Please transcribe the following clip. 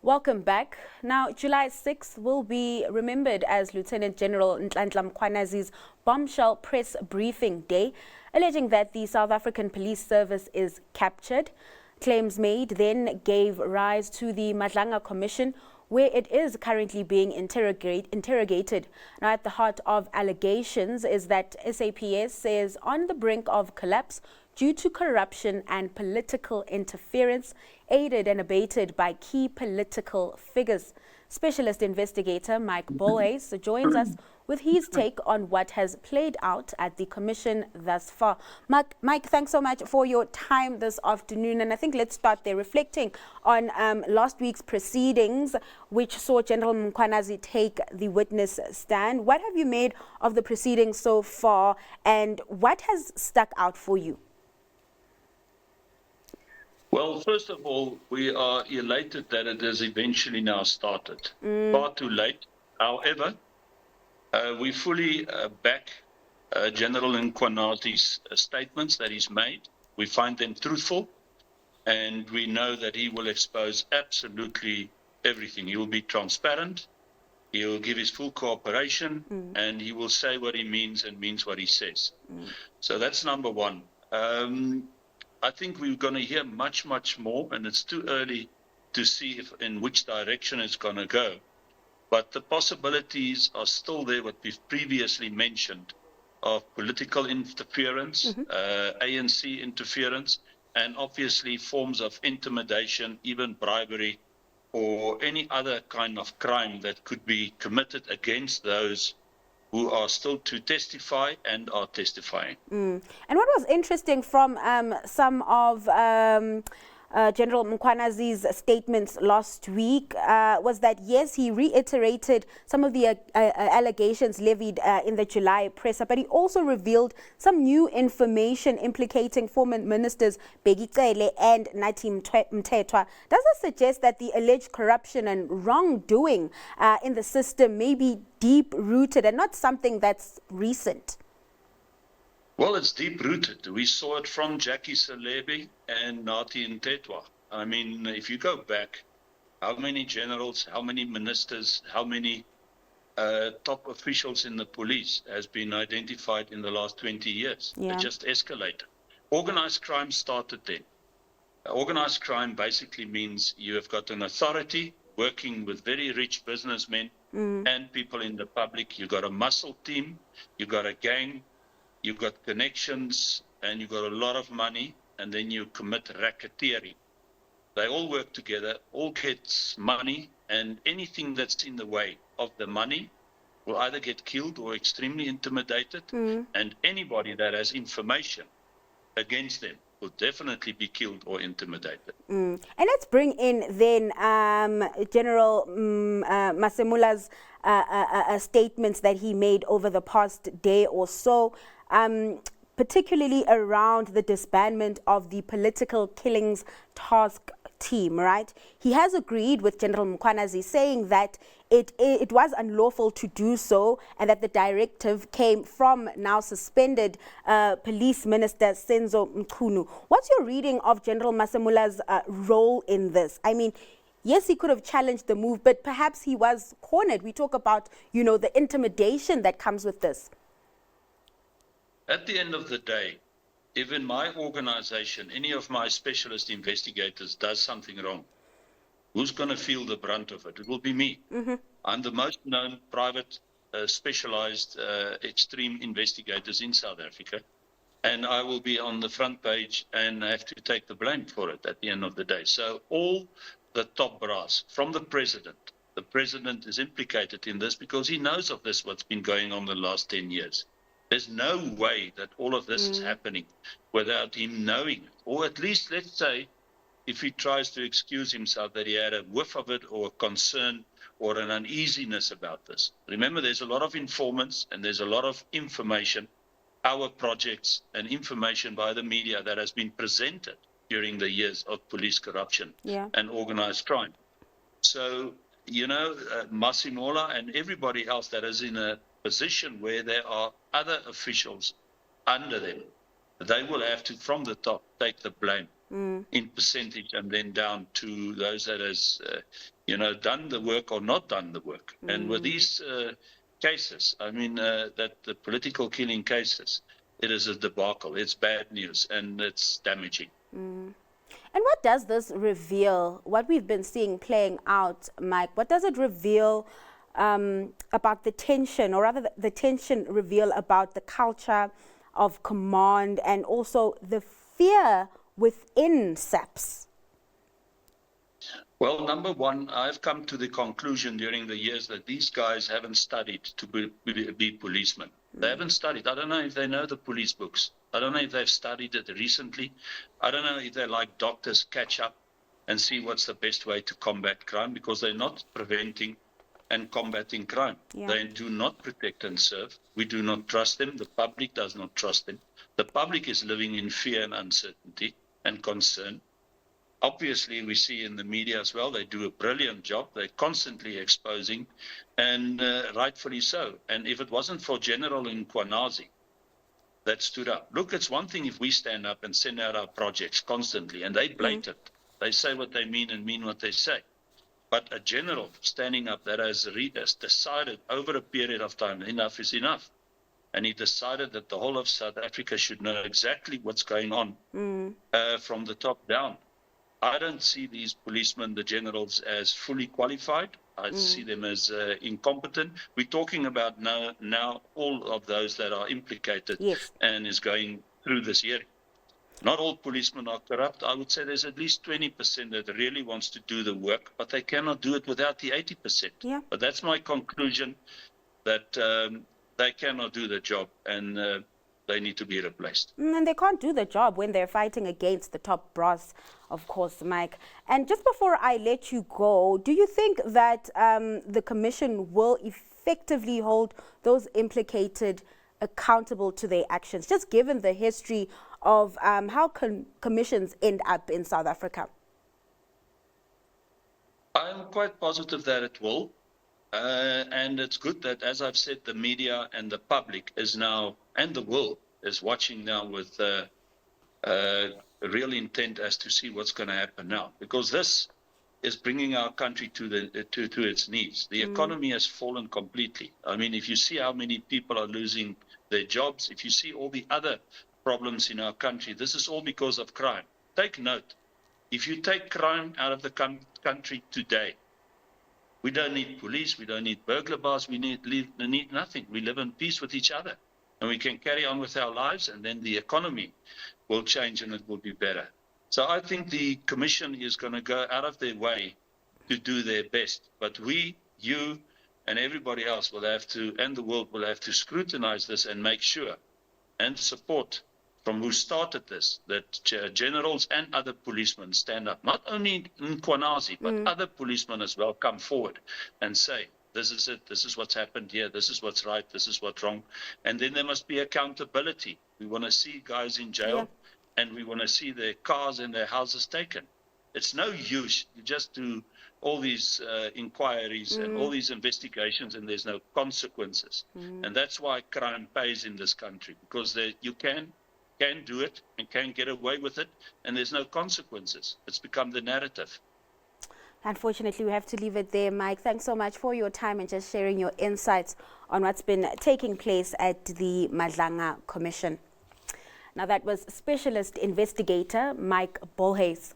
Welcome back. Now, July 6th will be remembered as Lieutenant General Nhlanhla Mkhwanazi's bombshell press briefing day, alleging that the South African Police Service is captured. Claims made then gave rise to the Madlanga Commission, where it is currently being interrogated. Now, at the heart of allegations is that SAPS is on the brink of collapse due to corruption and political interference, aided and abated by key political figures. Specialist investigator Mike Bolhuis joins us with his take on what has played out at the Commission thus far. Mike, thanks so much for your time this afternoon. And I think let's start there, reflecting on last week's proceedings, which saw General Mkhwanazi take the witness stand. What have you made of the proceedings so far, and what has stuck out for you? Well, first of all, we are elated that it has eventually now started. Far too late. However, we fully back General Mkhwanazi's statements that he's made. We find them truthful, and we know that he will expose absolutely everything. He will be transparent. He will give his full cooperation, and he will say what he means and means what he says. So that's number one. I think we're going to hear much, much more, and it's too early to see in which direction it's going to go. But the possibilities are still there, what we've previously mentioned, of political interference, ANC interference, and obviously forms of intimidation, even bribery, or any other kind of crime that could be committed against those who are still to testify and are testifying. And what was interesting from some of General Mkhwanazi's statements last week was that, yes, he reiterated some of the allegations levied in the July presser, but he also revealed some new information implicating former ministers Bheki Cele and Nathi Mthethwa. Does this suggest that the alleged corruption and wrongdoing in the system may be deep-rooted and not something that's recent? Well, it's deep-rooted. We saw it from Jackie Selebi and Nathi Mthethwa. I mean, if you go back, how many generals, how many ministers, how many top officials in the police has been identified in the last 20 years? Yeah. It just escalated. Organized crime started then. Organized crime basically means you have got an authority working with very rich businessmen and people in the public. You've got a muscle team, you've got a gang, you've got connections, and you've got a lot of money, and then you commit racketeering. They all work together, all get money, and anything that's in the way of the money will either get killed or extremely intimidated, and anybody that has information against them will definitely be killed or intimidated. And let's bring in then General Masemula's statements that he made over the past day or so, particularly around the disbandment of the political killings task team, right? He has agreed with General Mkhwanazi, saying that it was unlawful to do so, and that the directive came from now suspended Police Minister Senzo Mchunu. What's your reading of General Masemula's role in this? I mean, yes, he could have challenged the move, but perhaps he was cornered. We talk about, you know, the intimidation that comes with this. At the end of the day, if in my organization, any of my specialist investigators does something wrong, who's going to feel the brunt of it? It will be me. I'm the most known private, specialized, extreme investigators in South Africa. And I will be on the front page and have to take the blame for it at the end of the day. So all the top brass, from the president is implicated in this because he knows of this, what's been going on the last 10 years. There's no way that all of this is happening without him knowing it. Or at least, let's say, if he tries to excuse himself, that he had a whiff of it or a concern or an uneasiness about this. Remember, there's a lot of informants and there's a lot of information, our projects and information by the media that has been presented during the years of police corruption and organized crime. So, you know, Masemola and everybody else that is in a position where there are other officials under them, they will have to, from the top, take the blame in percentage and then down to those that has, done the work or not done the work. And with these cases, I mean, that the political killing cases, it is a debacle. It's bad news and it's damaging. And what does this reveal, what we've been seeing playing out, Mike, what does it reveal about the tension, or rather the tension reveal about the culture of command and also the fear within SAPS? Well, number one, I've come to the conclusion during the years that these guys haven't studied to be policemen. They haven't studied. I don't know if they know the police books. I don't know if they've studied it recently. I don't know if they're like doctors, catch up and see what's the best way to combat crime, because they're not preventing and combating crime. Yeah. They do not protect and serve. We do not trust them. The public does not trust them. The public is living in fear and uncertainty and concern. Obviously, we see in the media as well, they do a brilliant job. They're constantly exposing, and rightfully so. And if it wasn't for General Mkhwanazi that stood up. Look, it's one thing if we stand up and send out our projects constantly, and they blatant. They say what they mean and mean what they say. But a general standing up that has decided over a period of time, enough is enough. And he decided that the whole of South Africa should know exactly what's going on from the top down. I don't see these policemen, the generals, as fully qualified. I see them as incompetent. We're talking about now all of those that are implicated and is going through this hearing. Not all policemen are corrupt. I would say there's at least 20% that really wants to do the work, but they cannot do it without the 80%. Yeah. But that's my conclusion, that they cannot do the job, and they need to be replaced. And they can't do the job when they're fighting against the top brass, of course, Mike. And just before I let you go, do you think that the Commission will effectively hold those implicated accountable to their actions, just given the history of how commissions end up in South Africa? I'm quite positive that it will. And it's good that, as I've said, the media and the public is now, and the world is watching now with real intent as to see what's going to happen now. Because this is bringing our country to its knees. The economy has fallen completely. I mean, if you see how many people are losing their jobs, if you see all the other problems in our country, this is all because of crime. Take note. If you take crime out of the country today, we don't need police, we don't need burglar bars, we need nothing. We live in peace with each other. And we can carry on with our lives, and then the economy will change and it will be better. So I think the Commission is going to go out of their way to do their best. But we, you, and everybody else will have to, and the world will have to scrutinize this and make sure and support from who started this, that generals and other policemen stand up. Not only Mkhwanazi, but other policemen as well come forward and say, this is it, this is what's happened here, this is what's right, this is what's wrong. And then there must be accountability. We want to see guys in jail, and we want to see their cars and their houses taken. It's no use you just do all these inquiries and all these investigations, and there's no consequences. And that's why crime pays in this country, because you can do it and can get away with it, and there's no consequences. It's become the narrative. Unfortunately, we have to leave it there, Mike. Thanks so much for your time and just sharing your insights on what's been taking place at the Madlanga Commission. Now, that was Specialist Investigator Mike Bolhuis.